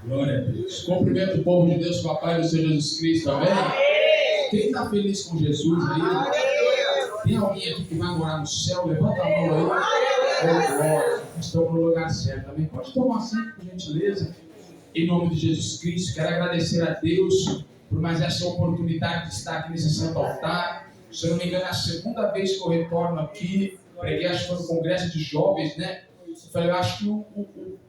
Glória a Deus. Cumprimento o povo de Deus com a paz do Senhor Jesus Cristo, amém? Quem está feliz com Jesus aí? Tem alguém aqui que vai morar no céu? Levanta a mão aí. Oh, glória. Estamos no lugar certo, amém? Pode tomar assento, por gentileza. Em nome de Jesus Cristo, quero agradecer a Deus por mais essa oportunidade de estar aqui nesse santo altar. Se eu não me engano, é a segunda vez que eu retorno aqui. Preguei, acho que foi no congresso de jovens, né? Eu falei, eu acho que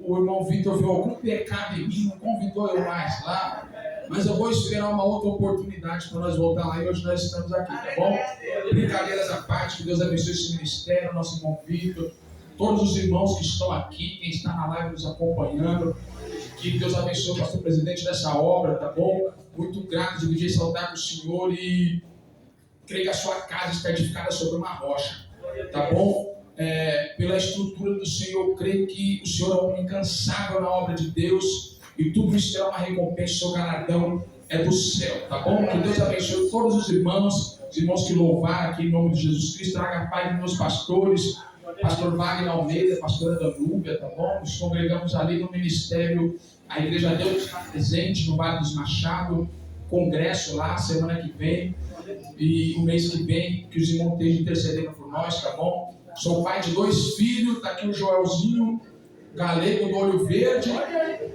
o irmão Vitor viu algum pecado em mim, não convidou eu mais lá. Mas eu vou esperar uma outra oportunidade para nós voltar lá e hoje nós estamos aqui, tá bom? Brincadeiras à parte, que Deus abençoe esse ministério, nosso irmão Vitor, todos os irmãos que estão aqui, quem está na live nos acompanhando. Que Deus abençoe o pastor presidente dessa obra, tá bom? Muito grato, dividir esse altar com o Senhor e creio que a sua casa está edificada sobre uma rocha, tá bom? Pela estrutura do Senhor, eu creio que o Senhor é um homem incansável na obra de Deus e tudo isso terá uma recompensa, o seu galardão é do céu, tá bom? Que Deus abençoe todos os irmãos que louvaram aqui em nome de Jesus Cristo, traga a paz dos meus pastores, pastor Wagner Almeida, pastora Danúbia, tá bom? Nos congregamos ali no ministério, a igreja Deus está presente no Vale dos Machado, congresso lá, semana que vem, e o mês que vem, que os irmãos estejam intercedendo por nós, tá bom? Sou pai de 2 filhos, tá aqui o Joelzinho, galego do olho verde,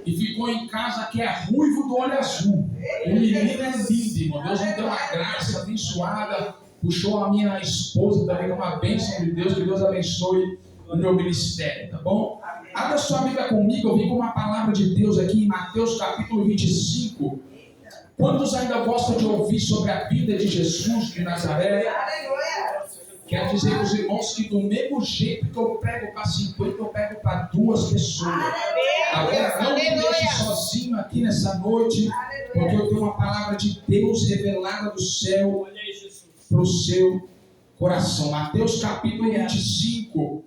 e ficou em casa que é ruivo do olho azul. O menino é lindo, irmão. Deus me deu uma graça abençoada, puxou a minha esposa também com uma bênção de Deus, que Deus abençoe o meu ministério, tá bom? Abra sua Bíblia comigo, eu vim com uma palavra de Deus aqui em Mateus capítulo 25. Quantos ainda gostam de ouvir sobre a vida de Jesus de Nazaré? Quero dizer para os irmãos que do mesmo jeito que eu prego para 50, eu prego para 2 pessoas. Agora não me deixe sozinho aqui nessa noite, porque eu tenho uma palavra de Deus revelada do céu para o seu coração. Mateus capítulo 25,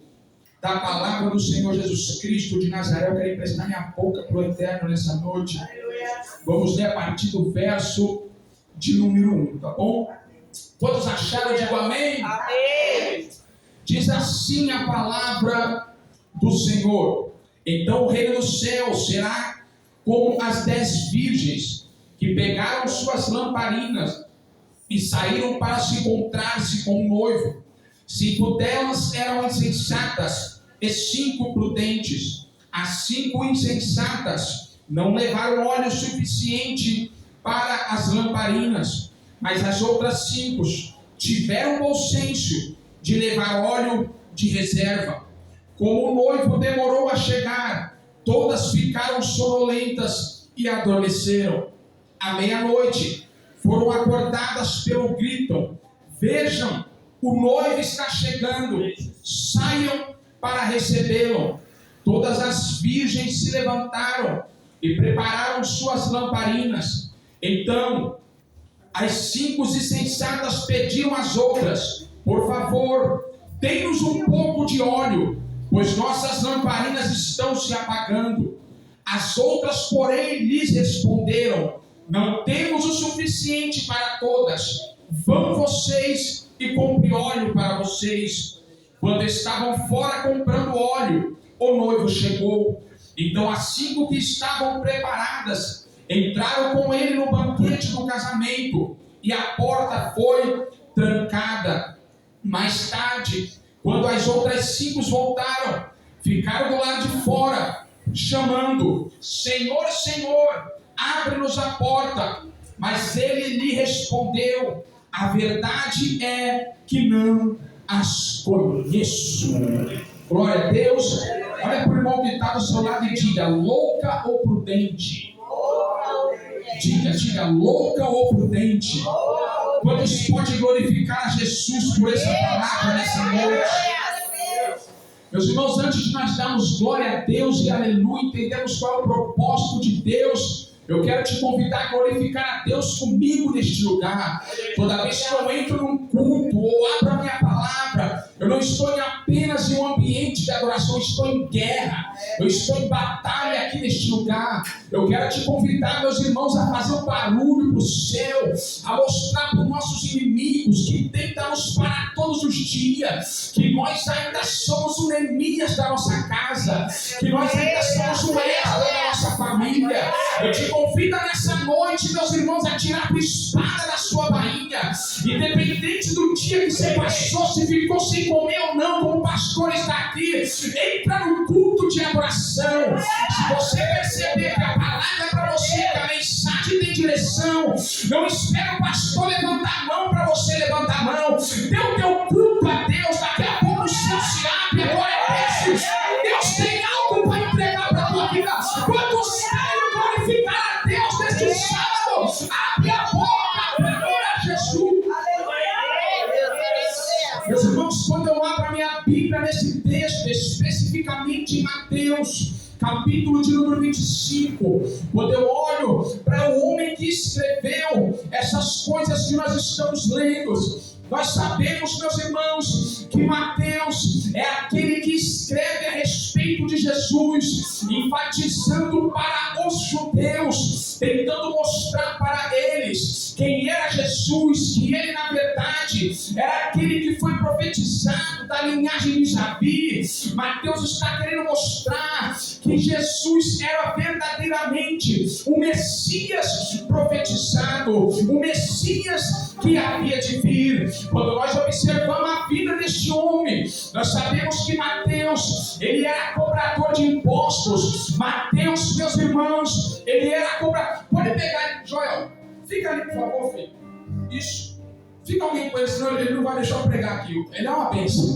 da palavra do Senhor Jesus Cristo de Nazaré. Eu quero emprestar minha boca para o Eterno nessa noite. Vamos ler a partir do verso de número 1, tá bom? Todos acharam? Digo amém? Amém. Diz assim a palavra do Senhor: então o reino dos céus será como as 10 virgens que pegaram suas lamparinas e saíram para se encontrar-se com o noivo. 5 delas eram insensatas e 5 prudentes. As 5 insensatas não levaram óleo suficiente para as lamparinas, mas as outras 5 tiveram bom senso de levar óleo de reserva. Como o noivo demorou a chegar, todas ficaram sonolentas e adormeceram. À meia-noite foram acordadas pelo grito: vejam, o noivo está chegando, saiam para recebê-lo. Todas as virgens se levantaram e prepararam suas lamparinas. Então as 5 insensatas pediram às outras: por favor, dê-nos um pouco de óleo, pois nossas lamparinas estão se apagando. As outras, porém, lhes responderam: não temos o suficiente para todas. Vão vocês e compre óleo para vocês. Quando estavam fora comprando óleo, o noivo chegou. Então as 5 que estavam preparadas entraram com ele no banquete do casamento, e a porta foi trancada. Mais tarde, quando as outras 5 voltaram, ficaram do lado de fora, chamando: Senhor, Senhor, abre-nos a porta. Mas ele lhe respondeu: a verdade é que não as conheço. Glória a Deus. Olha para o irmão que está do seu lado e diga: louca ou prudente? Diga, louca ou prudente? Quantos podem glorificar a Jesus por essa palavra nessa noite? Meus irmãos, antes de nós darmos glória a Deus e aleluia, entendemos qual é o propósito de Deus, eu quero te convidar a glorificar a Deus comigo neste lugar. Toda vez que eu entro num culto ou abro a minha palavra, eu não estou apenas em um ambiente de adoração, eu estou em guerra, eu estou em batalha aqui neste lugar. Eu quero te convidar, meus irmãos, a fazer um barulho para o céu, a mostrar para os nossos inimigos que tentam nos parar todos os dias, que nós ainda somos o Neemias da nossa casa, que nós ainda somos o Ezra da nossa família, Eu te convido nessa noite, meus irmãos, a tirar a espada da sua bainha. Independente do dia que você passou, se ficou sem comer ou não, como o pastor está aqui, entra no culto de adoração. Se você perceber que a palavra é para você, que a mensagem tem direção, não espera o pastor levantar a mão para você levantar a mão. Dê o teu culto a Deus. Daqui a pouco o céu se abre, agora é esse. Deus tem algo para entregar para a tua vida. Quando sério glorificar a Deus neste sábado, abre a boca para Jesus. Meus irmãos, quando eu abro a minha Bíblia nesse texto, especificamente em Mateus, capítulo de número 25, quando eu olho para o homem que escreveu essas coisas que nós estamos lendo, nós sabemos, meus irmãos, que Mateus é aquele que escreve a respeito de Jesus, enfatizando para os judeus, tentando mostrar para eles quem era Jesus, que ele na verdade era aquele que foi profetizado da linhagem de Davi. Mateus está querendo mostrar que Jesus era verdadeiramente o Messias profetizado, o Messias que havia de vir. Quando nós observamos a vida deste homem, nós sabemos que Mateus, ele era cobrador de impostos. Mateus, meus irmãos, ele era cobrador. Pode pegar, Joel, fica ali por favor, filho. Isso. Fica alguém com ele, senão ele não vai deixar eu pregar aqui. Ele é uma bênção.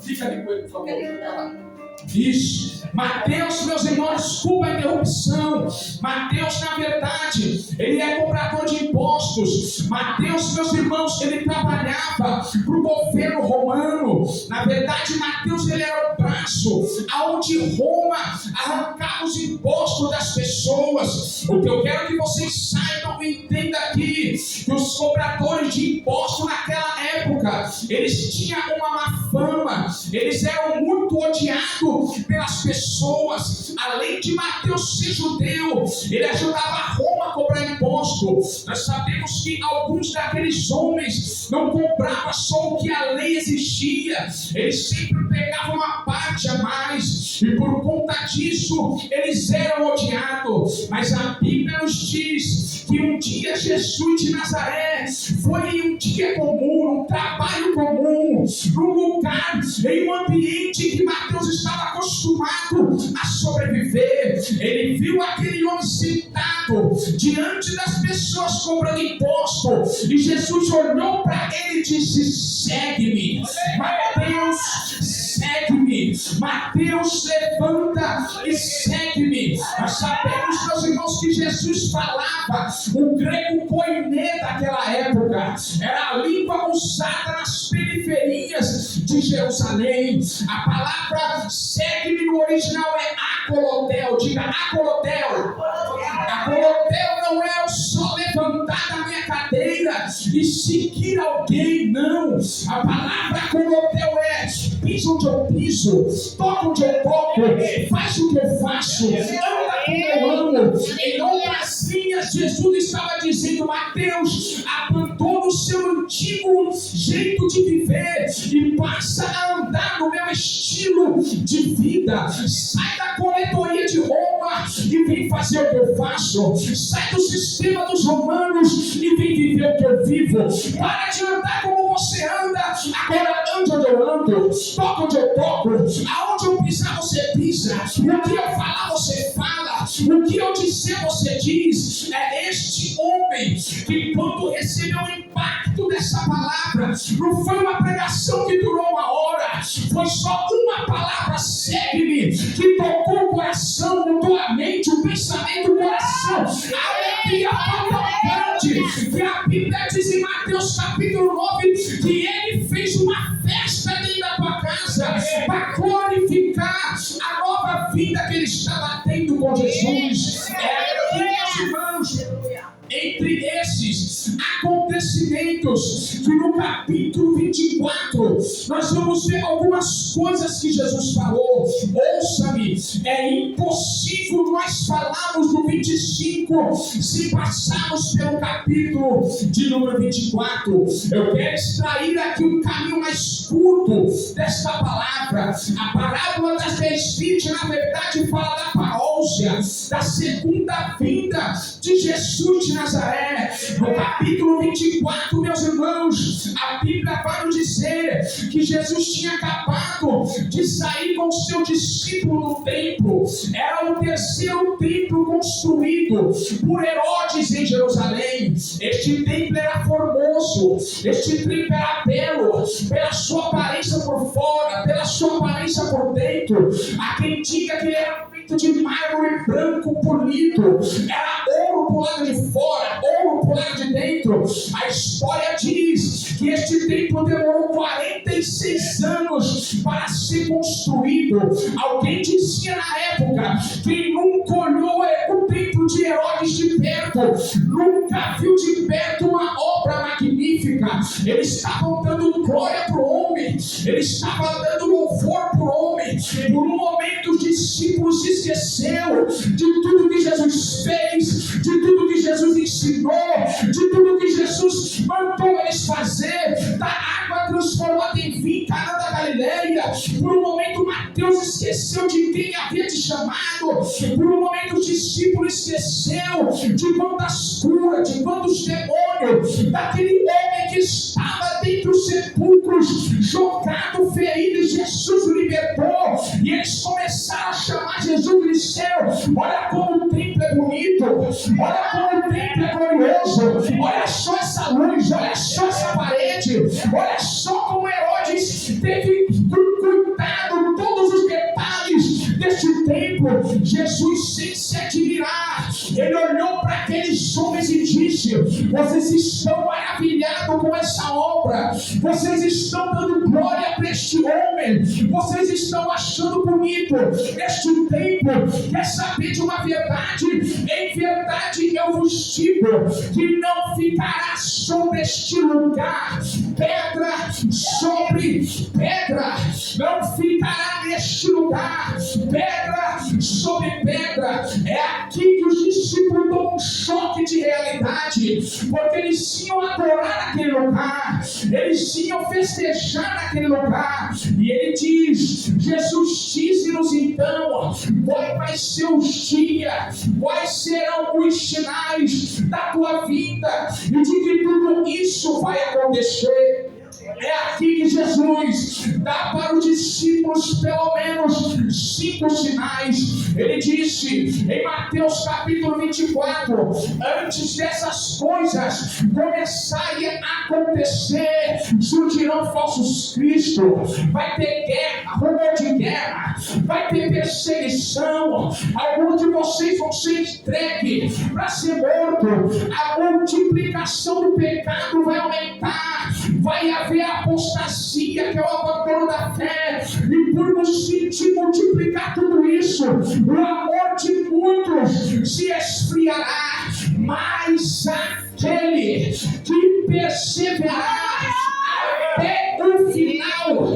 Fica ali com ele, por favor. Fica lá. Isso. Mateus, meus irmãos, desculpa a interrupção. Mateus, na verdade, ele é cobrador de impostos. Mateus, meus irmãos, ele trabalhava para o governo romano. Na verdade, Mateus, ele era o braço aonde Roma arrancava os impostos das pessoas. O que eu quero que vocês saibam e entendam aqui, que os cobradores de impostos naquela época, eles tinham uma má fama. Eles eram muito odiados pelas pessoas. Além de Mateus ser judeu, ele ajudava Roma a cobrar imposto. Nós sabemos que alguns daqueles homens não cobravam só o que a lei exigia, eles sempre pegavam uma parte a mais, e por conta disso eles eram odiados. Mas a Bíblia nos diz que um dia Jesus de Nazaré foi um dia comum, um trabalho comum, num lugar, em um ambiente que Mateus estava acostumado a sobreviver. Ele viu aquele homem sentado diante das pessoas cobrando imposto, e Jesus olhou para ele e disse: segue-me. Mateus, segue-me. Mateus, levanta e segue-me. Nós sabemos, meus irmãos, que Jesus falava o grego koiné daquela época. Era a língua usada nas periferias de Jerusalém. A palavra segue-me no original é akolotel. Diga akolotel. Akolotel não é o só levantar da minha cadeira e seguir alguém, não. A palavra akolotel é pisa onde eu piso, toca onde eu toco, faz o que eu faço, anda como eu amo. Em outras linhas, Jesus estava dizendo: Mateus, abandona o seu antigo jeito de viver e passa a andar no meu estilo de vida. Sai da coletoria de Roma e vem fazer o que eu faço. Sai do sistema dos romanos e vem viver o que eu vivo. Para de andar como você anda, agora ande onde eu ando, toca onde eu toco, aonde eu pisar você pisa, o que eu falar você fala, o que eu dizer você diz. É este homem que, quando recebeu o impacto dessa palavra, não foi uma pregação que durou uma hora, foi só uma palavra: segue-me, que tocou o coração, mudou a mente, o pensamento, o coração. Alegria abundante, que a Bíblia diz em Mateus capítulo 9 que ele fez uma festa dentro da tua casa para glorificar a nova vida que ele estava tendo com Jesus. Aqui, meus irmãos, entre esses acontecimentos, que no capítulo 24 nós vamos ver algumas coisas que Jesus falou. Ouça-me, é impossível nós falarmos do 25 se passarmos pelo capítulo de número 24. Eu quero extrair aqui um caminho mais curto desta palavra. A parábola das 10 virgens, na verdade, fala da paróquia. náusea da segunda vinda de Jesus de Nazaré. No capítulo 24, meus irmãos, a Bíblia vai nos dizer que Jesus tinha acabado de sair com seu discípulo do templo. Era o terceiro templo construído por Herodes em Jerusalém. Este templo era formoso, este templo era belo, pela sua aparência por fora, pela sua aparência por dentro. Há quem diga que era feito de mármore branco polido, era ouro pro lado de fora, ouro pro lado de dentro. A história diz que este templo demorou 46 anos para ser construído. Alguém dizia na época: quem nunca olhou o templo de Herodes de perto, nunca viu de perto uma obra magnífica. Eles estavam dando glória para o homem, eles estavam dando louvor para o homem. Por um momento os discípulos se esqueceu de tudo que Jesus fez, de tudo que Jesus ensinou, de tudo que Jesus mandou eles fazer. Da água transformada em vinho, Caná da Galileia. Por um momento Mateus esqueceu de quem havia te chamado. Por um momento o discípulo esqueceu de quantas curas, de quantos demônios, daquele homem que estava dentro dos sepulcros, jogado, ferido, e Jesus o libertou. E eles começaram a chamar Jesus e disseram: olha como o templo é bonito, olha como o templo é glorioso, olha só essa luz, olha só essa parede, olha só como Herodes teve cuidado de todos os detalhes deste templo. Jesus, sem se admirar, ele olhou para aqueles homens e disse: vocês estão maravilhados com essa obra, vocês estão dando glória para este homem, vocês estão achando bonito este templo. Quer saber de uma verdade? Em verdade eu vos digo que não ficará sobre este lugar pedra sobre pedra, não ficará neste lugar pedra sobre pedra. É aqui que os discípulos dão um choque de realidade, porque eles iam adorar naquele lugar, eles iam festejar naquele lugar. E ele diz: Jesus, dize-nos então qual vai ser o dia, quais serão os sinais da tua vinda e de que tudo isso vai acontecer. É aqui que Jesus dá para os discípulos pelo menos 5 sinais. Ele disse em Mateus capítulo 24: antes dessas coisas começarem a acontecer, surgirão falsos cristos, vai ter guerra, rumor de guerra, vai ter perseguição, alguns de vocês vão ser entregues para ser mortos, a multiplicação do pecado vai aumentar, vai haver apostasia, que é o abandono da fé, e por multiplicar tudo isso, o amor de muitos se esfriará, mas aquele que perseverar até o final,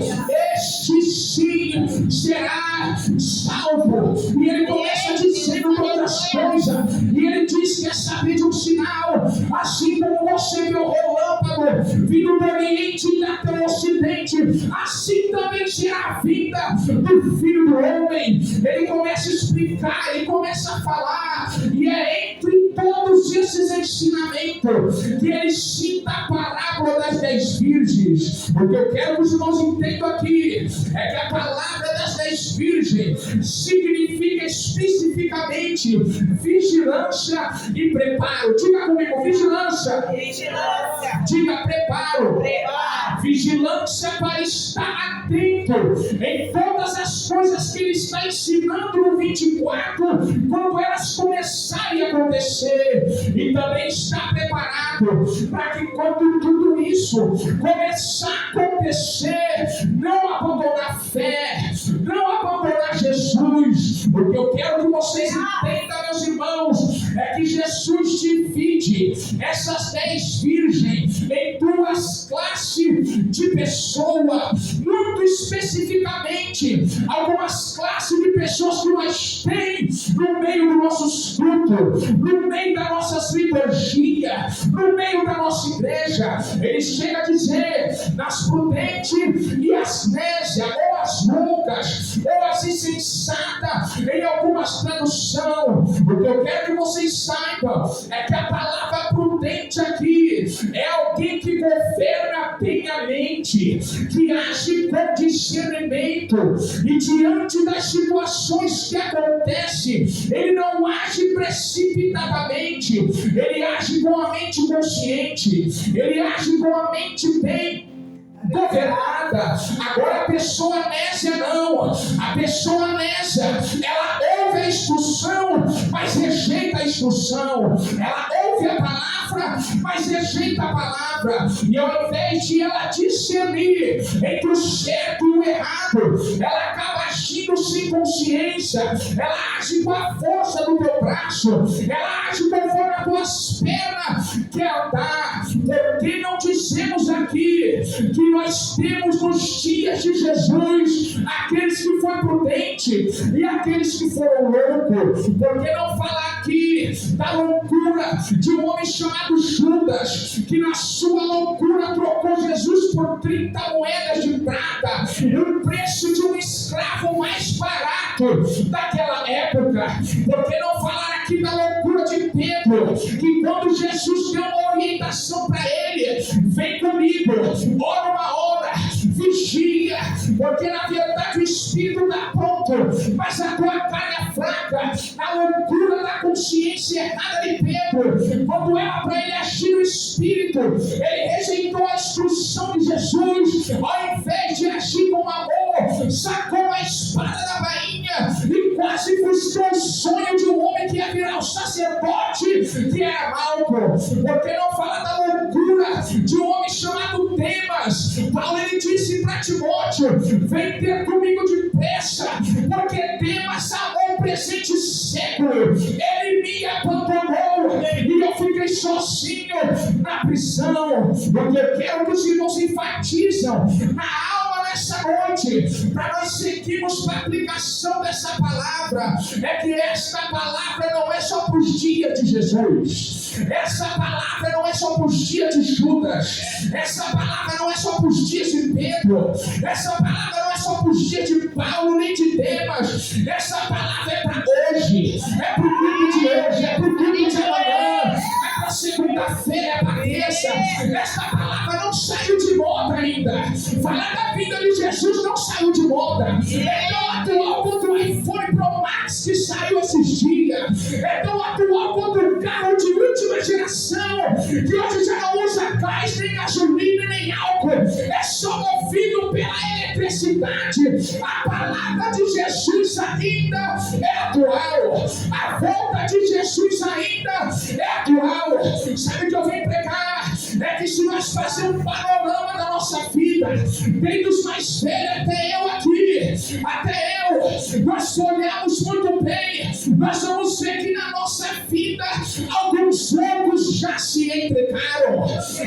este sim será salvo. E ele começa dizendo todas as coisas, e ele diz: quer saber de um sinal? Assim como você viu o relâmpago vindo do Oriente e até o Ocidente, assim também será a vinda do Filho do Homem. Ele começa a explicar, ele começa a falar, e é entre todos esses ensinamentos que ele cita a parábola das 10 virgens. O que eu quero que os irmãos entendam aqui é que a palavra das 10 virgens significa especificamente vigilância e preparo. Diga comigo: vigilância. Diga preparo. Vigilância para estar atento em todas as coisas que ele está ensinando no 24, quando elas começarem a acontecer, e também está preparado para que quando tudo isso começar a acontecer, não abandonar a fé, não abandonar Jesus. O que eu quero que vocês entendam, meus irmãos, é que Jesus divide essas 10 virgens em 2 classes de pessoas, muito especificamente algumas classes de pessoas que nós temos no meio dos nossos cultos, no meio das nossas liturgias, no meio da nossa igreja. Ele chega a dizer: nas prudentes e as nécias, ou as loucas, ou as insensata em algumas traduções. O que eu quero que vocês saibam é que a palavra prudente aqui é alguém que governa bem a mente, que age com discernimento e diante das situações que acontecem, ele não age precipitadamente, ele age com a mente consciente, ele age com a mente bem governada. Agora a pessoa nécia não. A pessoa nécia, ela ouve a instrução, mas rejeita a instrução. Ela ouve a palavra, mas rejeita a palavra. E ao invés de ela discernir entre o certo e o errado, ela acaba agindo sem consciência. Ela age com a força do teu braço, ela age conforme as tuas pernas quer andar. Por que não dizemos aqui que nós temos nos dias de Jesus aqueles que foram prudentes e aqueles que foram loucos? Por que não falar aqui da loucura de um homem chamado Judas, que na sua loucura trocou Jesus por 30 moedas de prata, o preço de um escravo mais barato daquela época? Por que não falar aqui da loucura de Pedro, que quando Jesus deu uma orientação para ele: vem comigo, ora uma hora, vigia, porque na verdade o Espírito está pronto, mas a tua carne é fraca. A loucura da consciência errada de Pedro, quando era para ele agir no Espírito, ele rejeitou a instrução de Jesus. Ao invés de agir com amor, sacou a espada da bainha e quase frustrou o sonho de um homem que ia virar o sacerdote, que era Malco. Por que não falar da loucura de um homem chamado Demas? Paulo, ele disse para Timóteo: vem ter comigo depressa, porque Demas amou o presente século, ele me abandonou e eu fiquei sozinho na prisão. Porque eu quero que os irmãos enfatizam na alma nessa noite, para nós seguirmos para a aplicação dessa palavra, é que esta palavra não é só para os dias de Jesus, essa palavra não é só para os dias de Judas, essa palavra não é só para os dias de Pedro, essa palavra não é só para os dias de Paulo nem de Demas, essa palavra é para hoje, é para o culto de hoje, é para o culto de amanhã, é para segunda-feira, é para terça. Essa palavra não saiu de moda ainda. Falar da vida de Jesus não saiu de moda. É tão atual quanto o iPhone Pro Max que saiu esses dias. É tão atual quanto o carro de última geração, que hoje já não usa gás, nem gasolina, nem álcool. É só movido pela eletricidade. A palavra de Jesus ainda é atual. A volta de Jesus ainda é atual. Sabe o que eu venho pregar? É que se nós fazermos um panorama da nossa vida, bem dos mais velhos até eu aqui, até eu, nós olhamos muito bem, nós vamos ver que na nossa vida alguns loucos já se entregaram.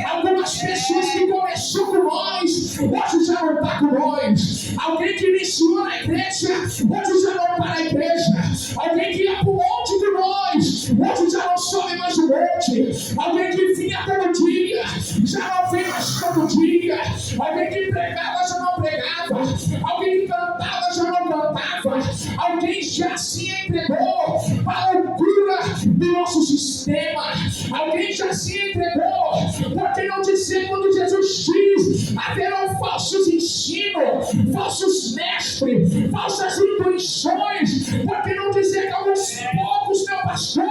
Algumas pessoas que começou com nós, hoje já não está com nós. Alguém que iniciou na igreja, hoje já não está na igreja. Alguém que ia para o monte com nós, hoje já não sobe mais o monte. Alguém que vinha todo dia, já não vem mais todo dia. Alguém que pregava, já não pregava. Alguém que cantava, já não cantava. Alguém já se entregou à loucura do nosso sistema. Alguém já se entregou. Por que não dizer quando Jesus diz: haverão falsos ensinos, falsos mestres, falsas intuições? Por que não dizer que alguns poucos, meu pastor,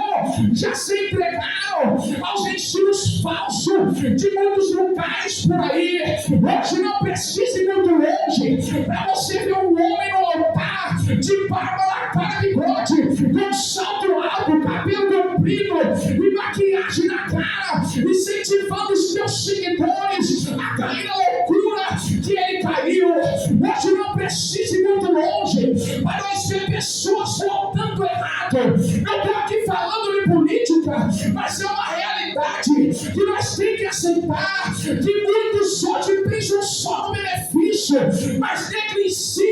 já se entregaram aos ensinos falsos de muitos lugares por aí? Hoje não precisa ir muito longe para você ver um homem no altar de barba largada, bigode, com salto alto, cabelo comprido e maquiagem na cara, incentivando os teus seguidores a cair na loucura que ele caiu. Hoje não precisa ir muito longe para nós ver pessoas voltando errado. Não estou aqui falando de política, mas é uma realidade que nós temos que aceitar, que muitos hoje pensam só no benefício, mas negligencia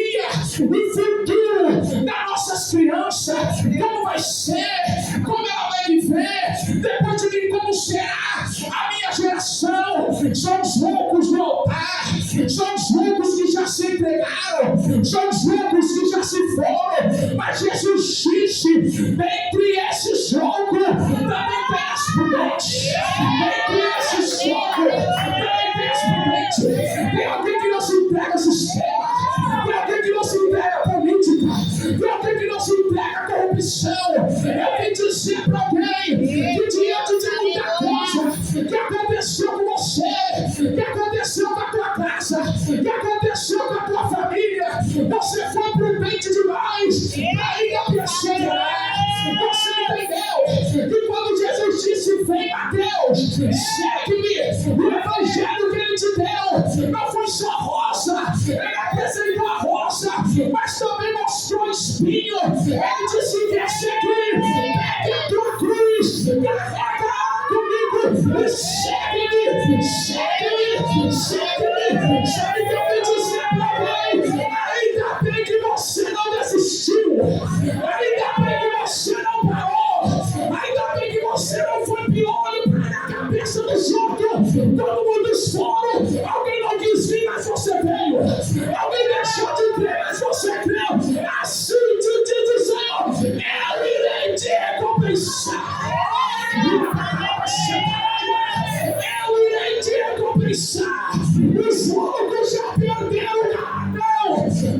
o futuro das nossas crianças. Como vai ser? Como ela vai viver? Depois de mim, como será a minha geração? São os loucos do altar, são os loucos que já se entregaram, são os loucos que já se foram. Mas Jesus disse: dentre esses jogos também tem as prudentes. Dentre esses jogos também tem as prudentes. Tem alguém que não se entrega ao sistema. Tem alguém que não se entrega à política. Tem alguém que não se entrega à corrupção. Eu vim dizer para alguém que diante de muita coisa que aconteceu com você, que aconteceu com a tua casa, que aconteceu com a tua família, você foi prudente demais. Ainda perseverar. Você entendeu que quando Jesus disse: vem a Deus, segue-me, o evangelho que ele te deu não foi só rosa, ele apresentou a rosa, mas também mostrou espinho. Ele disse: quer seguir, pegue a tua cruz, carrega comigo e segue-me, segue-me, segue-me. Sabe o que eu vim dizer para alguém? Ainda bem que você não desistiu, ainda bem que você não parou, ainda bem que você não foi piolho para a cabeça dos outros. Todo mundo foram, alguém não quis vir, mas você veio, alguém deixou de crer, mas você creu. Assim te dizer, eu irei te recompensar. Eu irei te recompensar. Os loucos já perderam o radão,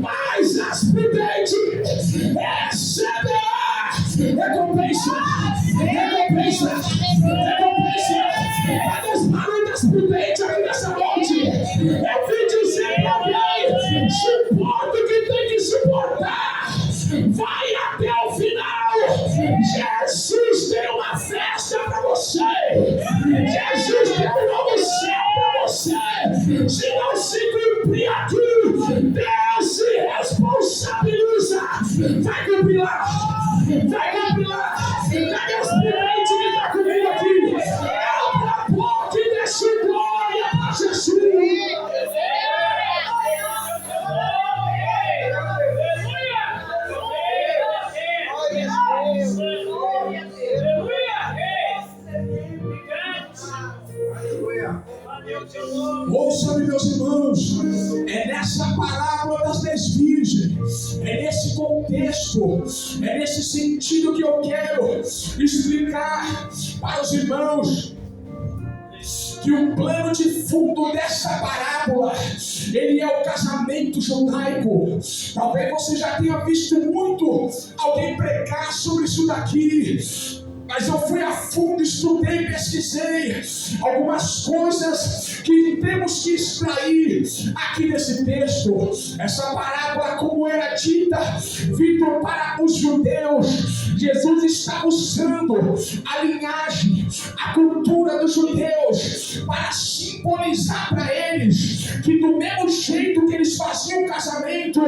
mas as prudentes receberá recompensa, recompensa, recompensa. Cadê os barulhos das prudentes aqui nessa noite? Eu vim dizer pra alguém: suporta o que tem que suportar, vai até o final. Jesus tem uma festa para você. Jesus tem um novo céu para você. Se não se cumprir aqui, Deus se responsabiliza. Vai cumprir lá, vai cumprir lá. Cadê os prudentes que estão comigo aqui? É a boca que deixa glória para Jesus. Ouça-me, meus irmãos, é nessa parábola das 10 virgens, é nesse contexto, é nesse sentido que eu quero explicar para os irmãos que o plano de fundo dessa parábola, ele é o casamento judaico. Talvez você já tenha visto muito alguém pregar sobre isso daqui, mas eu fui a fundo, estudei, pesquisei algumas coisas que temos que extrair aqui nesse texto. Essa parábola, como era dita, vindo para os judeus, Jesus está usando a linhagem, a cultura dos judeus para simbolizar para eles que do mesmo jeito que eles faziam o casamento,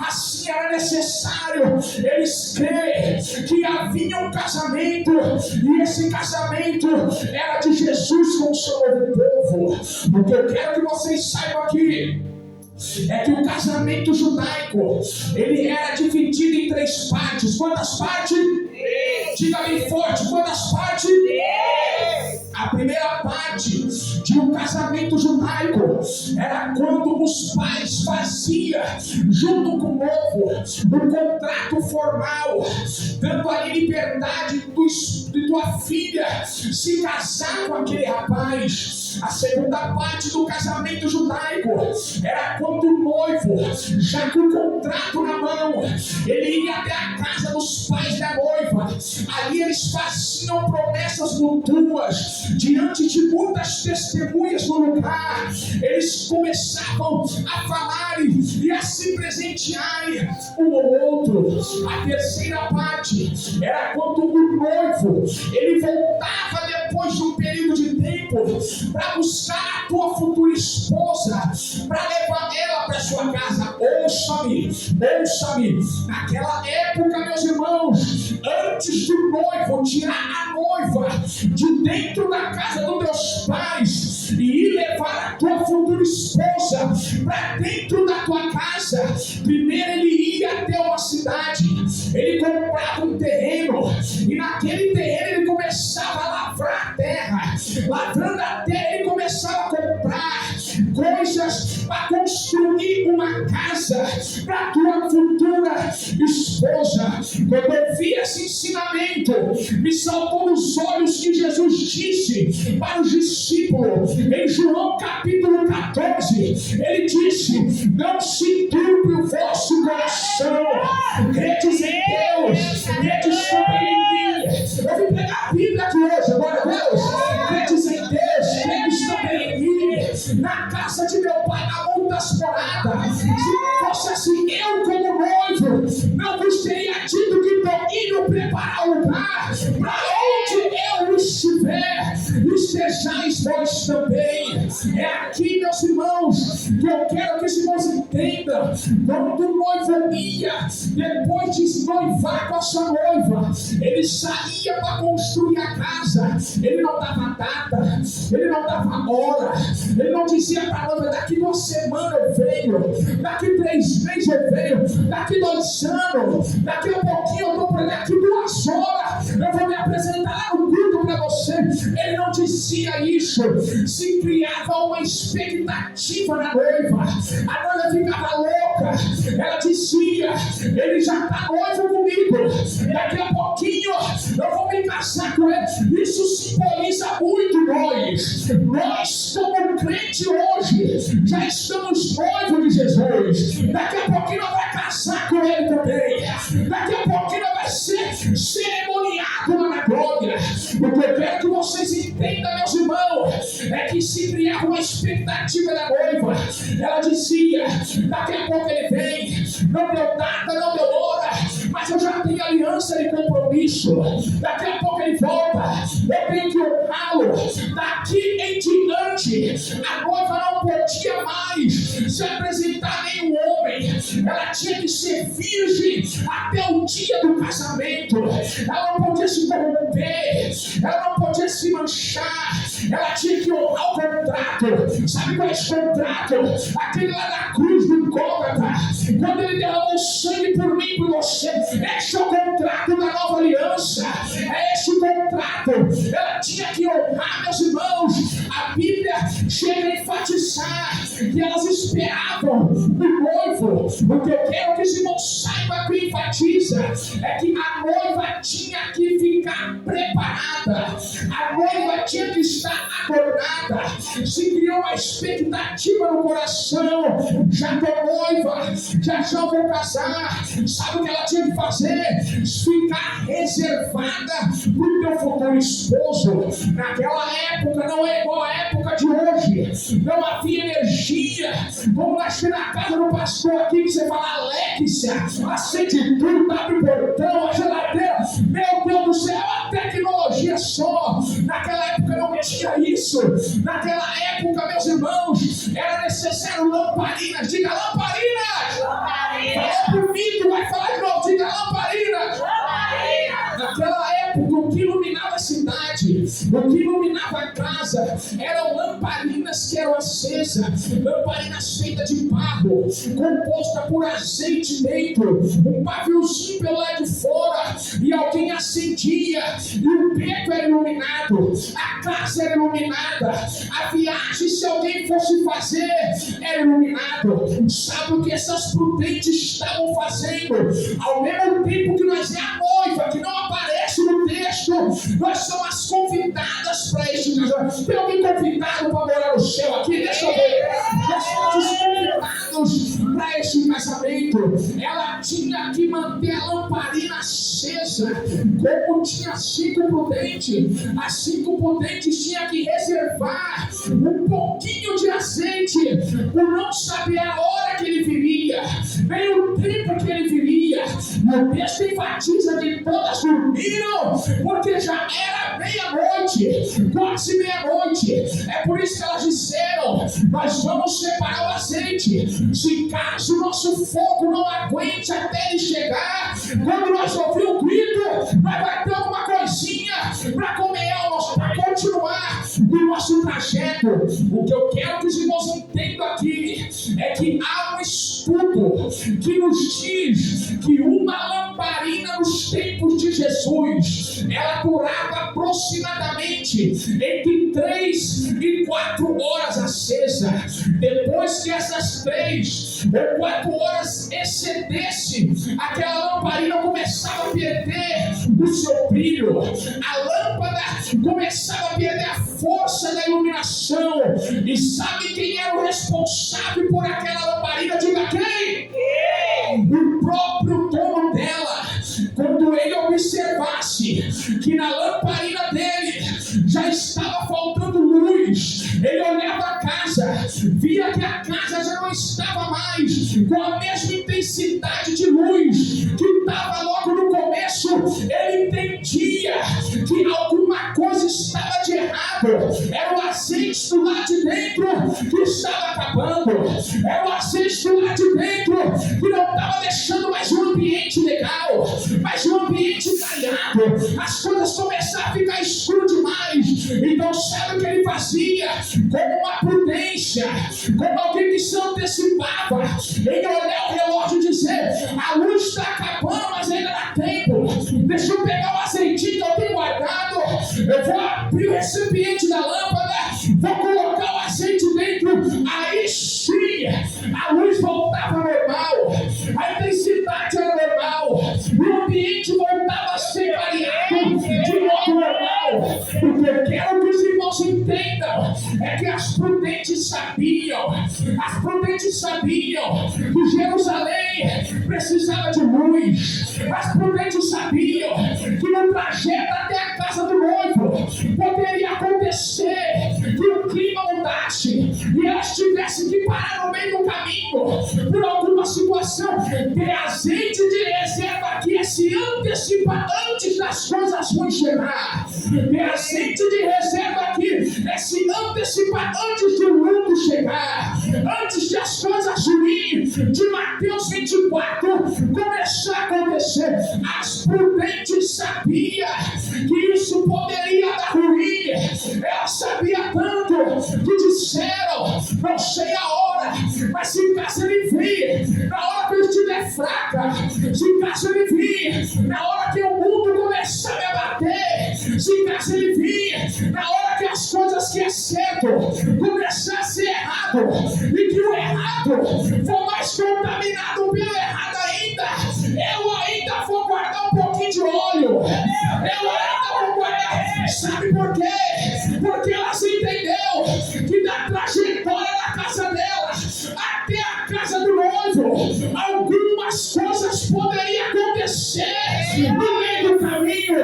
assim era necessário eles crerem que havia um casamento, e esse casamento era de Jesus com o seu novo povo. O que eu quero que vocês saibam aqui é que o casamento judaico, ele era dividido em 3 partes. Quantas partes? 3. Diga bem forte, quantas partes? 3. A primeira parte de um casamento judaico era quando os pais faziam, junto com o noivo, um contrato formal, dando a liberdade de tua filha se casar com aquele rapaz. A segunda parte do casamento judaico era quando o noivo, já com o contrato na mão, ele ia até a casa dos pais da noiva. Ali eles faziam promessas mútuas diante de muitas testemunhas no lugar. Eles começavam a falar e a se presentearem um ao outro. A terceira parte era quando o noivo, ele voltava depois de um período de tempo para buscar a tua futura esposa, para levar ela para sua casa. Ouça-me, ouça-me. Naquela época, meus irmãos, antes do noivo tirar a noiva de dentro da casa dos teus pais e levar a tua futura esposa para dentro da tua casa, primeiro ele ia até uma cidade, ele comprava um terreno e naquele terreno ele começava a lavrar a terra. Lavrando a terra, ele começava a comprar coisas para construir uma casa para a tua futura esposa. Quando eu vi esse ensinamento, me saltou nos olhos que Jesus disse para os discípulos em João capítulo 14. Ele disse: não se turbe o vosso coração, credes em Deus, credes também em mim. Eu vim pegar a Bíblia aqui hoje, glória a Deus. Credes em Deus, credes também em mim. Na casa de meu pai há muitas moradas. Se fosse assim, eu como noivo não vos teria dito que estou indo preparar o lugar para onde eu estiver, estejais vós também. É aqui, meus irmãos, que eu quero que os irmãos entendam. Quando o noivo ia, depois de noivar com a sua noiva, ele saía para construir a casa. Ele não dava data, ele não dava hora, ele não dizia para a noiva: daqui 2 semanas eu venho, daqui 3 meses eu venho, daqui 2 anos, daqui a pouquinho eu estou por daqui 2 horas eu vou me apresentar no culto para você. Ele não dizia isso. Se criava uma expectativa na noiva, a noiva ficava louca. Ela dizia: ele já está noivo comigo, daqui a pouquinho eu vou me casar com ele. Isso simboliza muito nós como crente hoje já estamos noivos de Jesus. Daqui a pouquinho vai casar com ele também, daqui a pouquinho vai ser cerimoniado lá na glória. O que eu quero que vocês entendam, meus irmãos, é que se criava uma expectativa da noiva. Ela dizia: daqui a pouco ele vem, não deu data, não deu hora, mas eu já tenho aliança de compromisso. Daqui a pouco ele volta, eu tenho que honrá-lo. Daqui em diante, a noiva não podia mais se apresentar nenhum homem. Ela tinha que ser virgem até o dia do casamento. Ela não podia se corromper, ela não podia se manchar. Ela tinha que honrar o contrato. Sabe qual é esse contrato? Aquele lá da cruz do Gólgota, quando ele derramou sangue por mim e por você. Esse é o contrato da nova aliança, é esse o contrato. Ela tinha que honrar, meus irmãos. A Bíblia chega a enfatizar que elas esperavam o noivo. O que eu quero que os irmãos saibam, que enfatiza, é que a noiva tinha que ficar preparada, a noiva tinha que estar adornada. Se criou uma expectativa no coração: já estou noiva, já vou casar. Sabe o que ela tinha que fazer? Ficar reservada para o teu futuro esposo. Naquela época não é igual a época de hoje, não havia energia como nós temos na casa do pastor aqui, que você fala: Alexia, acende tudo, abre o portão, a geladeira. Meu Deus do céu, a tecnologia só. Naquela época não tinha isso. Naquela época, meus irmãos, era necessário lamparinas. Diga: lamparinas. Fala por mim, tu vai falar de novo. Diga: lamparinas. Naquela época, o que iluminava a cidade, o que iluminava a casa, eram lamparinas que eram acesas, lamparinas feitas de barro, composta por azeite dentro, um paviozinho pelo lado de fora, e alguém acendia, e o beco era iluminado, a casa era iluminada, a viagem, se alguém fosse fazer, era iluminado. Sabe o que essas prudentes estavam fazendo? Ao mesmo tempo que nós é a noiva, que não aparece no texto, nós somos as convidadas para este casamento. Tem alguém convidado para morar no céu aqui? Deixa eu ver. Nós somos os convidados para este casamento. Ela tinha que manter a lamparina acesa, como tinha 5 prudentes. As 5 prudentes tinham que reservar um pouquinho de azeite, por não saber a hora que ele viria, nem o tempo que ele viria. O texto enfatiza que todas dormiram, porque já era meia-noite, quase meia-noite. É por isso que elas disseram: nós vamos separar o azeite. Se caso o nosso fogo não aguente até ele chegar, quando nós ouvir o grito, nós vai ter alguma coisinha para comer, para continuar o nosso trajeto. O que eu quero que os irmãos entendam aqui é que há um estudo que nos diz que uma lamparina nos tempos de Jesus, ela durava aproximadamente entre 3 e 4 horas acesa. Depois que essas 3 ou 4 horas excedesse, aquela lamparina começava a perder o seu brilho, a lâmpada começava a perder a força da iluminação. E sabe quem era o responsável por aquela lamparina? Diga quem? O próprio dono dela. Quando ele observasse que na lamparina dele já estava faltando luz, ele olhava a casa, via que a casa já não estava mais com a mesma intensidade de luz que estava logo no começo. Ele entendia que alguma coisa estava de errado. Era o azeite do lado de dentro que estava acabando. Era o azeite do lado de dentro que não estava deixando mais um ambiente legal, mais um ambiente calhado. As coisas começaram a ficar escuro demais. Então sabe o que ele fazia? Com uma prudência, como alguém que se antecipava, ele olhar o relógio e dizer: a luz está acabando, mas ainda dá tempo. Deixa eu pegar o azeitinho que eu tenho guardado, eu vou abrir o recipiente da lâmpada, vou colocar o azeite dentro. Aí sim a luz voltava ao normal, a intensidade era normal, o ambiente voltava a ser variado de modo normal. Porque eu quero que os irmãos entendam é que as prudentes sabiam que Jerusalém precisava de luz. As prudentes sabiam que no trajeto até a casa do noivo poderia acontecer que o clima mudasse e elas tivessem que parar no meio do caminho por alguma situação. Ter azeite de reserva aqui é se antecipar antes das coisas ruins chegar. Ter azeite de reserva aqui é se antecipar antes do luto chegar, antes de as coisas ruins de Mateus 24 começar a acontecer. As prudentes sabiam que isso poderia dar ruim. Ela sabia tanto que disseram: não sei a hora, mas se caso ele vir, na hora que eu estiver fraca, se caso ele vir, na hora que o mundo começar a me abater, se caso ele vir, na hora que as coisas que é certo começar a ser errado, e que o errado for mais contaminado pelo errado ainda, eu ainda vou guardar um pouquinho de óleo, eu ainda vou guardar. Sabe por quê? Porque elas entenderam que da trajetória da casa dela até a casa do noivo, algumas coisas poderiam acontecer no meio do caminho.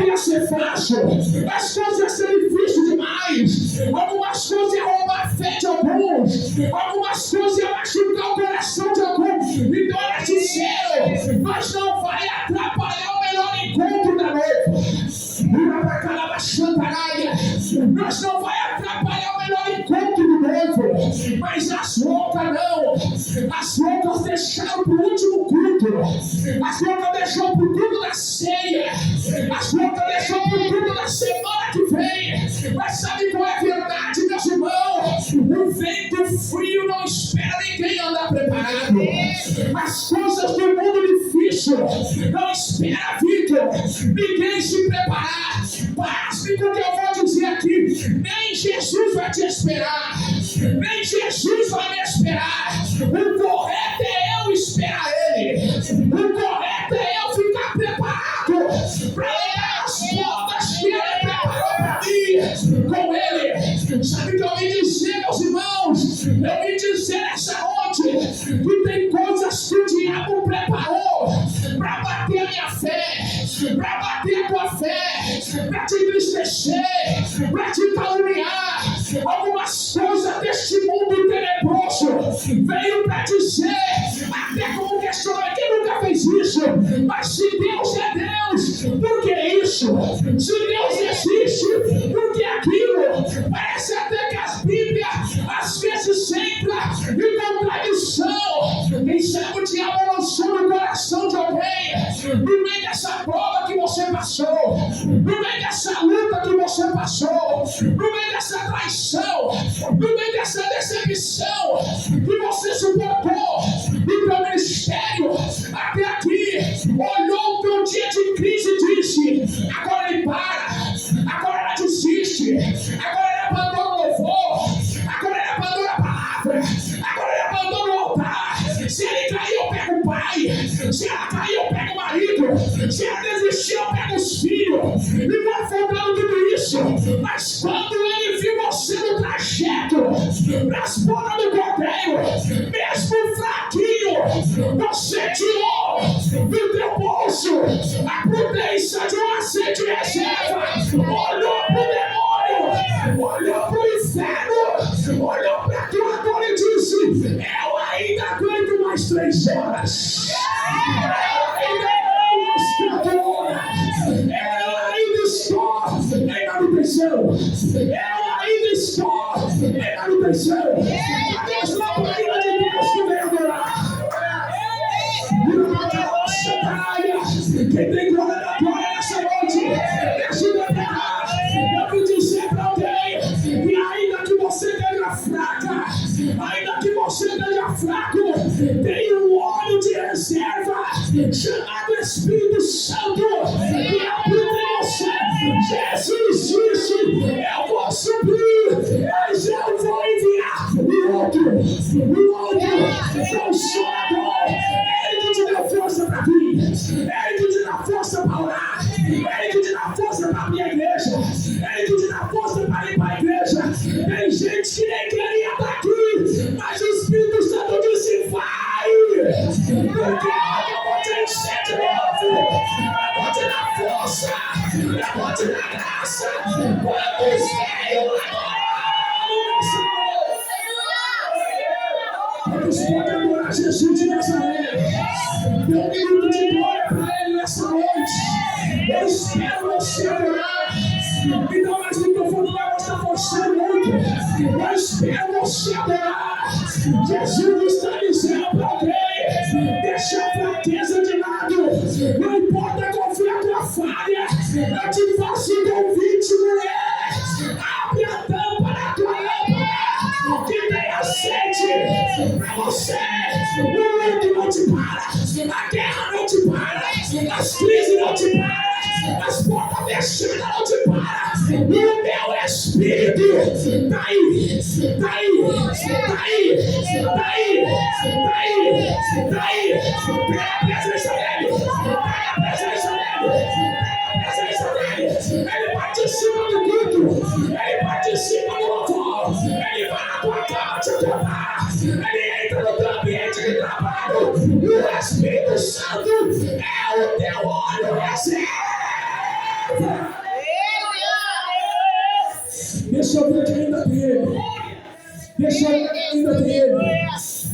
Ia ser fácil, as coisas iam ser difíceis demais, algumas coisas iam roubar a fé de alguns, algumas coisas iam machucar o coração de alguns. Então elas disseram: mas não vai atrapalhar o melhor encontro da noiva. Nós não vai atrapalhar o melhor encontro do noivo. Mas as loucas não. As loucas deixaram para o último culto. As loucas deixaram para o culto da ceia. As loucas deixaram para o culto da semana que vem. Mas sabe qual é a verdade, meus irmãos? O vento frio não espera ninguém andar preparado. As coisas do mundo difícil não espera, Victor, ninguém se preparar. Pasme com o que eu vou dizer aqui. Nem Jesus vai te esperar, nem Jesus vai me esperar. O correto é eu esperar Ele. O correto é eu ficar preparado para levar as portas que Ele preparou para mim com Ele. Sabe o que eu vim dizer, meus irmãos? Eu vim dizer essa noite que tem coisas que o diabo preparou para bater a minha fé, para bater a tua fé, para te entristecer, para te caluniar. Algumas coisas deste mundo tenebroso veio para dizer, até como questionar: quem nunca fez isso? Mas se Deus é Deus, por que isso? Se Deus existe, por que aquilo? Parece até que as Bíblias às vezes entra em contradição. Quem sabe o diabo lançou no coração de alguém, no meio dessa prova que você passou, no meio dessa luta que você passou, no meio dessa traição, no meio dessa decepção que você suportou, no teu ministério até aqui, olhou o teu dia de crise e disse: agora ele para, agora ela desiste, agora ele abandona o louvor, agora ele abandona a palavra, agora ele abandona o altar. Se ele desistir, eu pego os filhos e vou afogando tudo isso. Mas quando ele viu você no trajeto para as bodas do cordeiro, mesmo fraquinho, você tirou do teu bolso a prudência de um azeite de reserva, olhou para o demônio, olhou para o inferno, olhou para a tua dor e disse: eu ainda aguento mais 3 horas. Ela ainda está na manutenção. Ela ainda está na manutenção. Cadê as lampadinhas de Deus que vem adorar? Quem tem glória da glória nessa noite, me ajuda a pegar. Eu vim dizer para alguém que ainda que você esteja fraca, ainda que você esteja fraco, tem um óleo de reserva chamado Espírito Santo que habita em você. Jesus disse: eu vou subir, mas eu vou enviar o outro. Não chora, ele que te dá força para vir, ele que te dá força para orar, ele que te dá força para abrir a igreja, ele que te dá força para ir para a igreja. Tem gente que nem queria estar aqui, mas o Espírito Santo disse: vai, porque eu vou te encher de novo, eu vou te dar força, eu vou te dar graça. Quantos veio quantos podem adorar Jesus de Nazaré? Dê um minuto de glória para Ele nessa noite. Eu espero você adorar. Me dá mais microfone, vai mostrar você muito. Eu espero você adorar. Jesus está dizendo para alguém: deixa a fraqueza de lado. Não importa qual foi a tua falha, eu te faço um convite, mulher. Abre a tampa da tua lâmpada, que tem azeite para você. O mundo não te para, a guerra não te para, as crises não te param, as portas fechadas não te param. O meu espírito está aí, está aí, está aí, está aí, está aí, está aí. Pega a presença dele, pega a presença dele, pega a presença dele. Ele participa do culto, ele participa do louvor, ele vai na tua cama te adorar, ele entra no teu ambiente de trabalho. O Espírito Santo é o teu óleo reserva. Deixa eu ver que ainda tem ele. Deixa eu ver que ainda tem ele.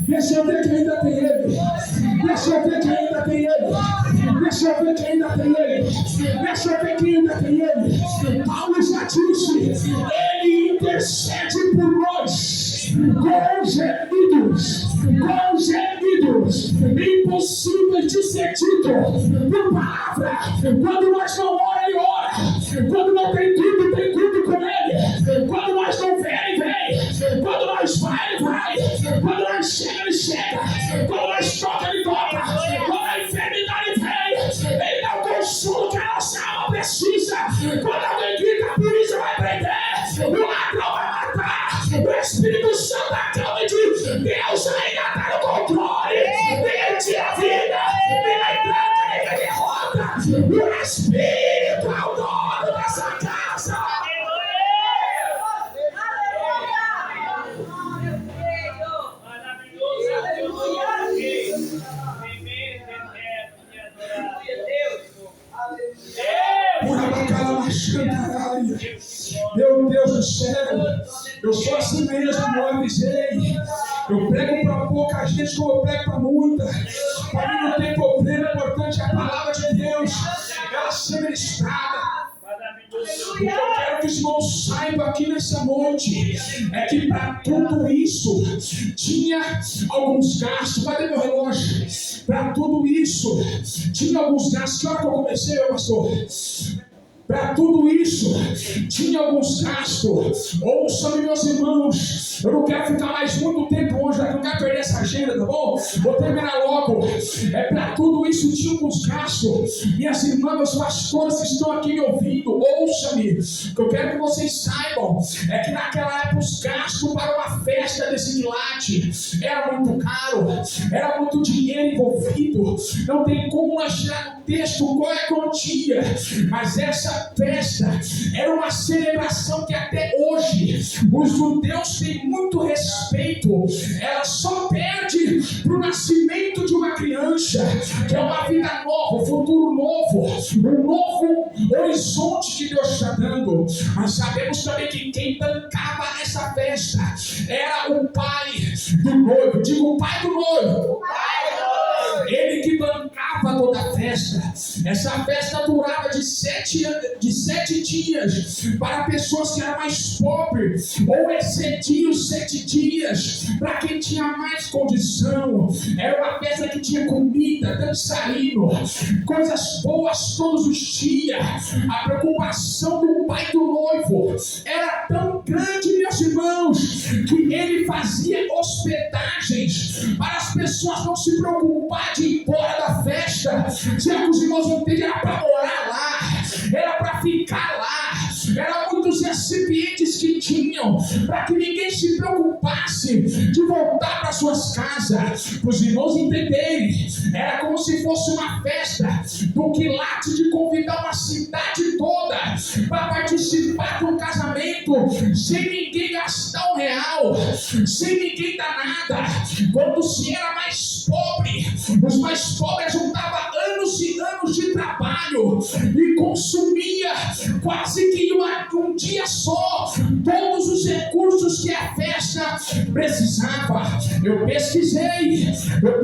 Deixa eu ver que ainda tem ele. Deixa eu ver que ainda tem ele. Deixa eu ver que ainda tem ele. Deixa eu ver que ainda tem ele. Paulo já disse: ele intercede por nós com gemidos impossíveis de ser dito por palavra. Quando nós não oramos, ele ora. Quando não tem tudo com ele. Quando nós não vem, ele vem. Quando nós vai, ele vai. Quando nós chega, ele chega. Quando nós toca, ele toca. Quando a enfermidade vem, ele dá o consolo que a nossa alma precisa. Quando alguém grita, a polícia vai prender, o ladrão vai matar. O Espírito Santo acaba e diz: Deus ainda está no controle. Ninguém tira a vida, ninguém tranca, ninguém derrota. O Espírito é o dono dessa casa. Meu Deus do céu, eu sou assim mesmo, eu avisei. Eu prego para pouca gente como eu prego para muita. Para mim não tem problema, o importante é a palavra de Deus, ela ser ministrada. O que eu quero que os irmãos saibam aqui nessa noite é que para tudo isso tinha alguns gastos. Cadê meu relógio? Para tudo isso tinha alguns gastos. Que hora que eu comecei, meu pastor? Para tudo isso, tinha alguns gastos. Ouçam-me, meus irmãos. Eu não quero ficar mais muito tempo hoje, eu não quero perder essa agenda, tá bom? Vou terminar logo. Para tudo isso, tinha alguns gastos. Minhas irmãs, meus pastores que estão aqui me ouvindo, ouçam-me. O que eu quero que vocês saibam é que naquela época os gastos para uma festa desse quilate era muito caro, era muito dinheiro envolvido. Não tem como nós tirar do texto qual é a quantia, mas essa festa era uma celebração que até hoje os judeus têm muito respeito. Ela só perde para o nascimento de uma criança, que é uma vida nova, um futuro novo, um novo horizonte que Deus está dando. Mas sabemos também que quem bancava essa festa era o pai do noivo. Diga, o pai do noivo. Ele que bancava toda a festa. Essa festa durava de 7 dias para pessoas que eram mais pobres, ou excedia os 7 dias para quem tinha mais condição. Era uma festa que tinha comida, dançarino, coisas boas todos os dias. A preocupação do pai do noivo era tão grande, meus irmãos, que ele fazia hospedagens para as pessoas não se preocuparem de ir embora da festa. Se alguns irmãos não entendem, era para morar lá, era para ficar lá. Eram muitos recipientes que tinham para que ninguém se preocupasse de voltar para suas casas. Para os irmãos entenderem, era como se fosse uma festa do quilate de convidar uma cidade toda para participar de um casamento sem ninguém gastar R$1, sem ninguém dar nada. Quando se era mais pobre, os mais pobres juntavam anos e anos de trabalho e consumia quase que um dia só todos os recursos que a festa precisava. Eu pesquisei, eu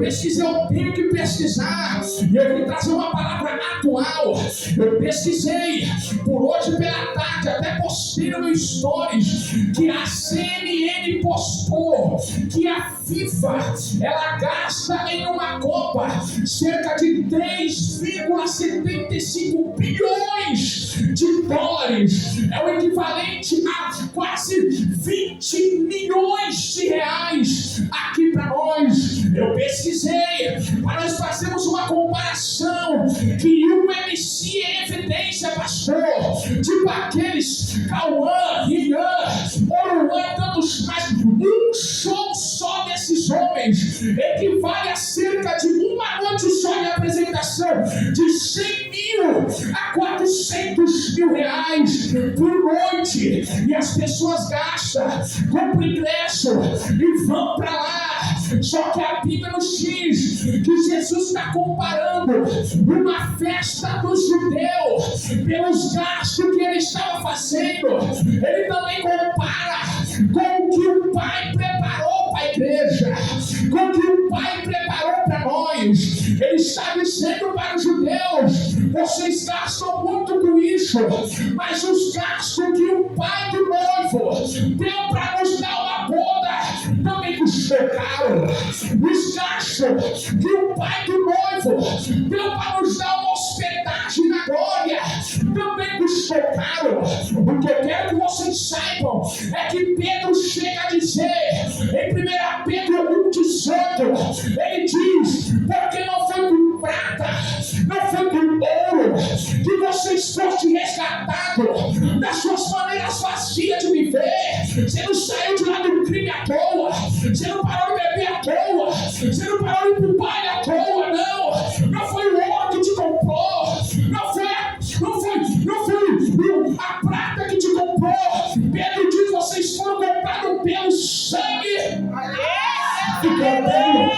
tenho que pesquisar, e eu vim trazer uma palavra atual. Eu pesquisei por hoje pela tarde, até postei no meu stories que a CNN postou que a FIFA, ela gasta em uma Copa cerca de 3,75 bilhões de dólares. É o equivalente a quase 20 milhões de reais aqui para nós. Eu pesquisei para nós fazermos uma comparação que o MC é evidência, pastor, tipo aqueles Cauã, Rian, Oruan e tantos mais. Um show só desses homens equivale a cerca de uma noite só de apresentação de 100 mil a 400 mil reais por noite. E as pessoas gastam, compram ingresso e vão para lá. Só que a Bíblia nos diz que Jesus está comparando uma festa do judeu pelos gastos que ele estava fazendo. Ele também compara com o que o Pai preparou para a igreja, com o que o Pai preparou para nós. Ele está dizendo para os judeus: vocês gastam muito com isso, mas os gastos que o pai do noivo deu para nos dar uma boda também custou caro. Os gastos que o pai do noivo deu para nos dar uma hospedagem na glória também custou caro. O que eu quero que vocês saibam é que Pedro chega a dizer em 1 Pedro 1,18, ele diz: porque não foi com prata, não foi com ouro que vocês fossem resgatados das suas maneiras vazias de viver. Você não saiu de lá do crime à toa, você não parou de beber à toa, você não parou de ir pro baile à toa, não. Não foi o ouro que te comprou, não foi a prata que te comprou. Pedro diz: vocês foram comprados pelo sangue do Cordeiro.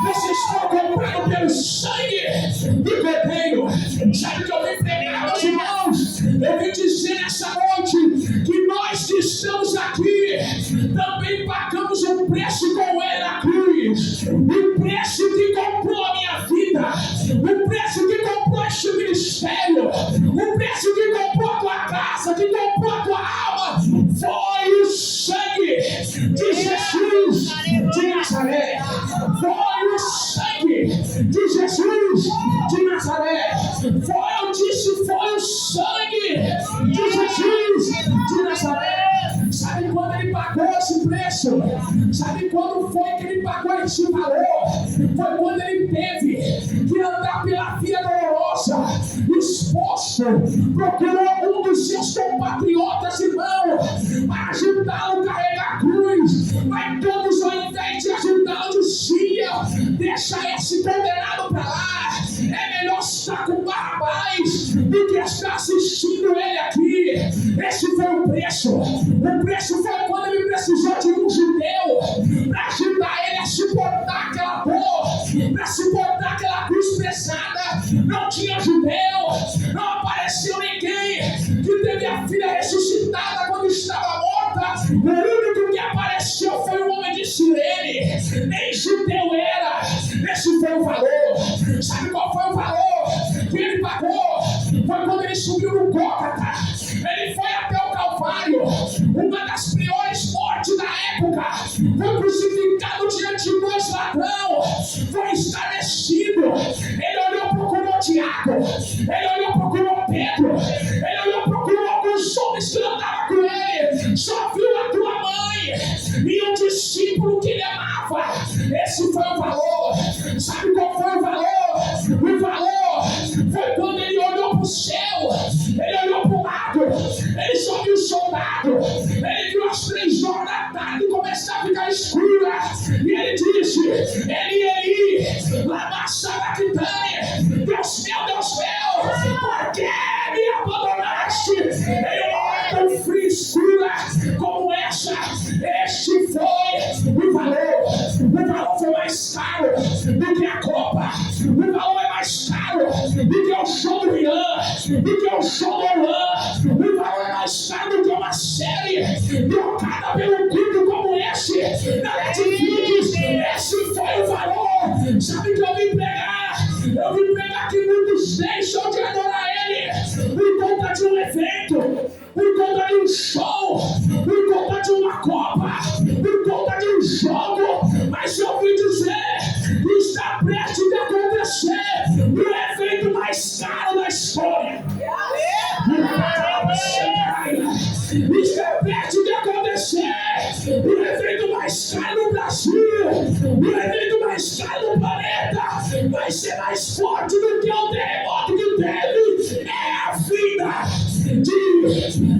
Vocês foram comprados pelo sangue do Cordeiro. Sabe o que eu vim pregar, meus irmãos? Eu vim dizer nessa noite que nós que estamos aqui também pagamos um preço com ele na cruz. O preço que comprou a minha vida, o preço que comprou este ministério, o preço que comprou a tua casa, que comprou a tua alma, foi o sangue de Jesus de Nazaré. Foi o sangue de Jesus de Nazaré. Eu disse, foi o sangue de Jesus de Nazaré. Sabe quando ele pagou esse preço? Sabe quando foi que ele pagou esse valor? Foi quando ele teve que andar pela via dolorosa, exposto, procurou um dos seus compatriotas irmãos para ajudá-lo a carregar a cruz. Mas todos, ao invés de ajudá-lo, diziam: deixa esse condenado para lá, é melhor estar com mais do que está assistindo ele aqui. Esse foi o preço. O preço foi quando ele precisou de um judeu para ajudar ele a suportar aquela dor, para suportar aquela cruz pesada. Não tinha judeu, não apareceu ninguém que teve a filha ressuscitada quando estava morta. O único que apareceu foi o homem de Cirene. Nem judeu era. Esse foi o valor. Sabe qual foi o valor que ele pagou? Foi quando ele subiu no Gólgota. Ele foi até o Calvário, uma das piores mortes da época. Foi crucificado diante de nós, ladrão. Foi escarnecido. Ele olhou, procurou Tiago. Ele olhou, procurou Pedro. Ele olhou, procurou alguns homens que andavam com ele. Só viu a tua mãe e um discípulo que ele amava. Esse foi o valor. Sabe qual foi o valor? O valor foi quando ele olhou para o céu. Ele olhou para o lado. Ele só viu o soldado. Ele viu as 3 horas da tarde começar a ficar escura. E ele disse: Eli, lama sabachthani. Deus meu, por que me abandonaste em hora tão fria e escura como essa? Este foi o valor. O valor foi mais caro do que a Copa. O valor é mais caro do que o show do Rian, do que o show do Olan. O valor é mais caro do que uma série trocada pelo culto como esse na Netflix. Esse foi o valor. Sabe que eu vim pregar? Eu vim pregar que muitos deixam de adorar Ele por conta de um evento, por conta de um show, por conta de uma Copa, por conta de um jogo. Mas eu ouvi dizer que está prestes a acontecer o evento mais caro da história. Está prestes a acontecer o evento mais caro do Brasil, o evento mais caro do planeta. Vai ser mais forte do que o terremoto que teve. É a vida de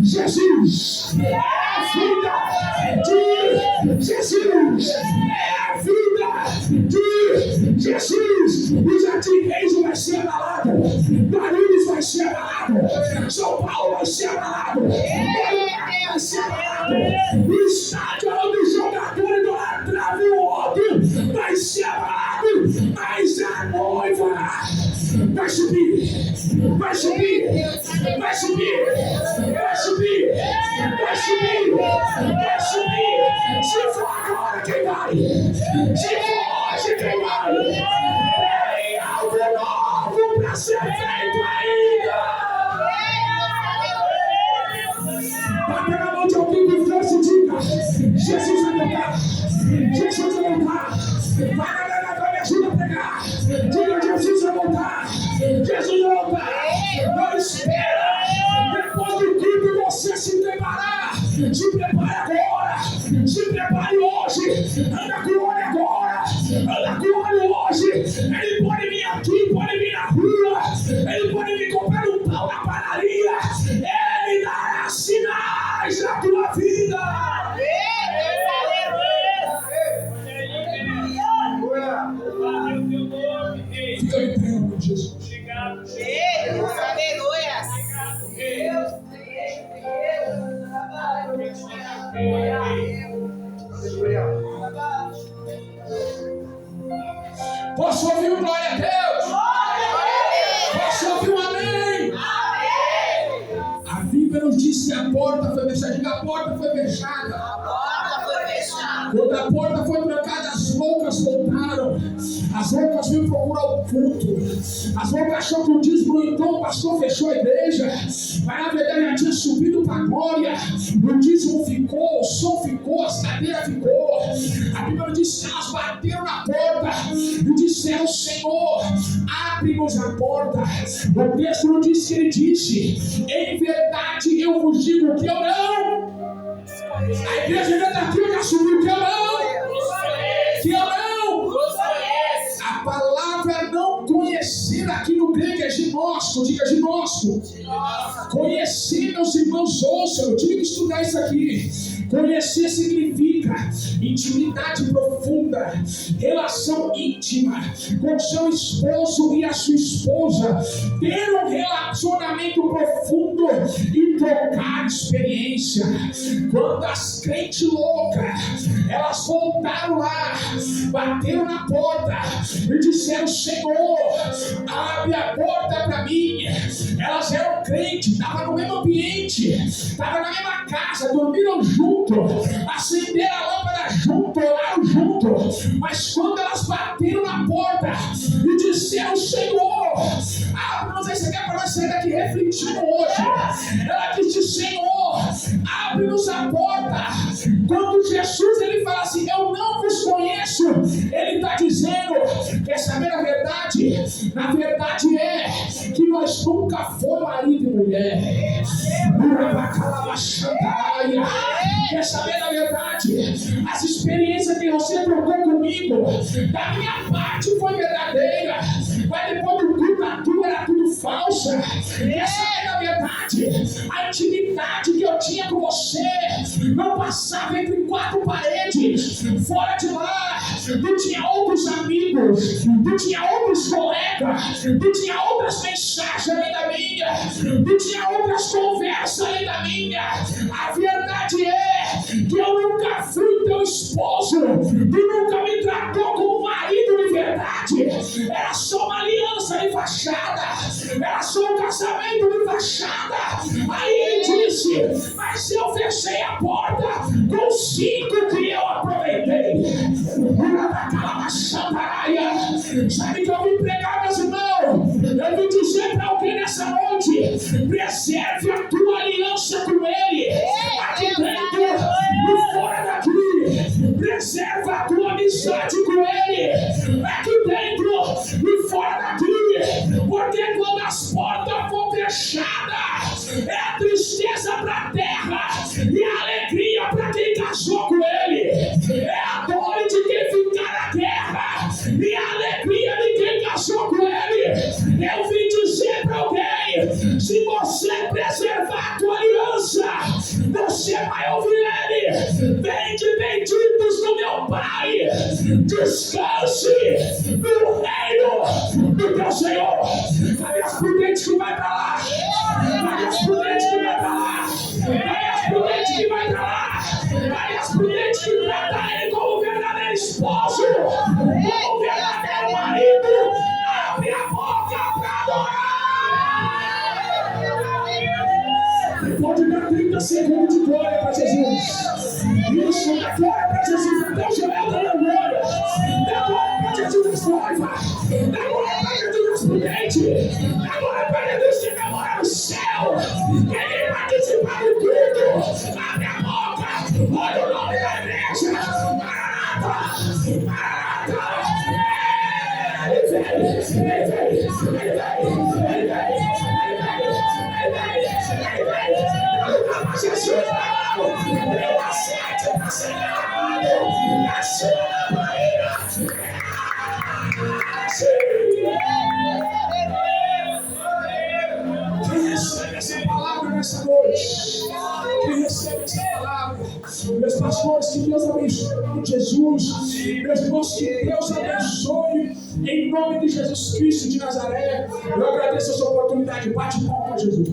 Jesus. É a vida de Jesus. É a vida de Jesus. O Jardim Reis vai ser abalado. Guarulhos vai ser abalado. São Paulo vai ser abalado. Vai ser abalado. O estádio onde os jogadores idolatravam o outro vai ser abalado. Mas a noiva vai subir. Vai subir. Vai subir. Vai subir. Vai subir. Vai subir. Se for agora, quem vai? Se for hoje, quem vai? Tem algo novo para ser feito ainda. Bata na mão de alguém com força e diga: Jesus vai tocar. Jesus vai voltar. Vai na me ajuda a pregar. Diga: Jesus vai voltar. Jesus vai voltar. Não espera. Depois do culto você se preparar. Se prepare agora. Se prepare hoje. Anda com o olho agora. Anda com o olho hoje. Ele pode vir aqui, pode vir na rua. Ele pode vir comprar um pão na padaria. Ele dará sinais na tua vida. Fica de pé, meu Jesus. Obrigado, Jesus. Aleluia. Posso ouvir um glória a Deus? Posso ouvir um amém? A Bíblia nos diz que a porta foi fechada. Diga: a porta foi fechada. Quando a porta foi trancada, as loucas voltaram. As loucas vinham procurar o culto. As loucas achou que o dízimo, então o pastor fechou a igreja. Mas na verdade ela tinha subido para a glória. O dízimo ficou, o som ficou, as cadeiras ficou. A Bíblia diz que elas bateram na porta e disseram: Senhor, abre-nos a porta. O texto não diz que ele disse: em verdade eu vos digo que eu não. A igreja ainda está aqui, eu já subiu, que eu não. Que eu não. A palavra não conhecer aqui no grego é ginosco. Diga: ginosco. Conhecer, meus irmãos, ouçam, eu tive que estudar isso aqui. Conhecer significa intimidade profunda, relação íntima com seu esposo e a sua esposa, ter um relacionamento profundo e trocar experiência. Quando as crentes loucas, elas voltaram lá, bateram na porta e disseram: Senhor, abre a porta para mim. Elas eram crentes, estavam no mesmo ambiente, estavam na mesma casa, dormiram junto, acenderam a lâmpada junto, oraram junto. Mas quando elas bateram na porta e disseram: Senhor, abre, não sei se você quer para nós sair daqui refletindo hoje. Ela disse: Senhor, abre-nos a porta. Quando Jesus ele fala assim: eu não vos conheço, ele está dizendo: quer saber a verdade? Na verdade é que nós nunca fomos marido e mulher. Quer saber a verdade? As experiências que você trocou comigo, da minha parte foi verdadeira, mas depois do culto a tua era tudo falsa. Quer saber a verdade? A intimidade que eu tinha com você não passava entre quatro paredes. Fora de lá, tu tinha outros amigos, tu tinha outros colegas, tu tinha outras mensagens além da minha, tu tinha outras conversas além da minha. A verdade é que eu nunca fui teu esposo, tu nunca me tratou como marido de verdade. Era só uma aliança de fachada, era só um casamento de fachada. Aí ele disse: mas eu fechei a porta com 5 que eu aproveitei. Sabe que eu vim pregar, meus irmãos? Eu vim dizer para alguém nessa noite: preserve a tua aliança com ele, aqui dentro e fora daqui. Preserva a tua amizade com ele, aqui dentro e fora daqui. Porque quando as portas for fechadas, é tristeza para a terra e a alegria para quem casou com ele. É a dor de quem fica na guerra e a alegria de quem casou com ele. Eu vim dizer para alguém: se você preservar a tua aliança, você vai ouvir ele: vende benditos do meu Pai, descanse no reino do teu Senhor. Cadê as prudentes que vai para lá? Cadê as prudentes que vai para lá? Cadê as prudentes que vai para lá? Cadê as prudentes que tratam ele como verdadeiro esposo, como verdadeiro marido? Abre a boca para adorar. Pode dar 30 segundos de glória para Jesus. Isso, dá glória para Jesus. Até o Joel dando glória. Dá glória para Jesus as noivas. Dá glória para Jesus as prudentes. Dá glória para Jesus que demora no céu. Ele participar do culto. Abre a boca. Olha o nome da igreja. Maranata. Maranata. Jesus, eu aceito para ser na sua maneira. Quem recebe essa palavra nessa noite? Quem recebe essa palavra? Meus pastores, que Deus abençoe Jesus. Meus irmãos, que Deus abençoe em nome de Jesus Cristo de Nazaré. Eu agradeço essa oportunidade. Bate palma, Jesus.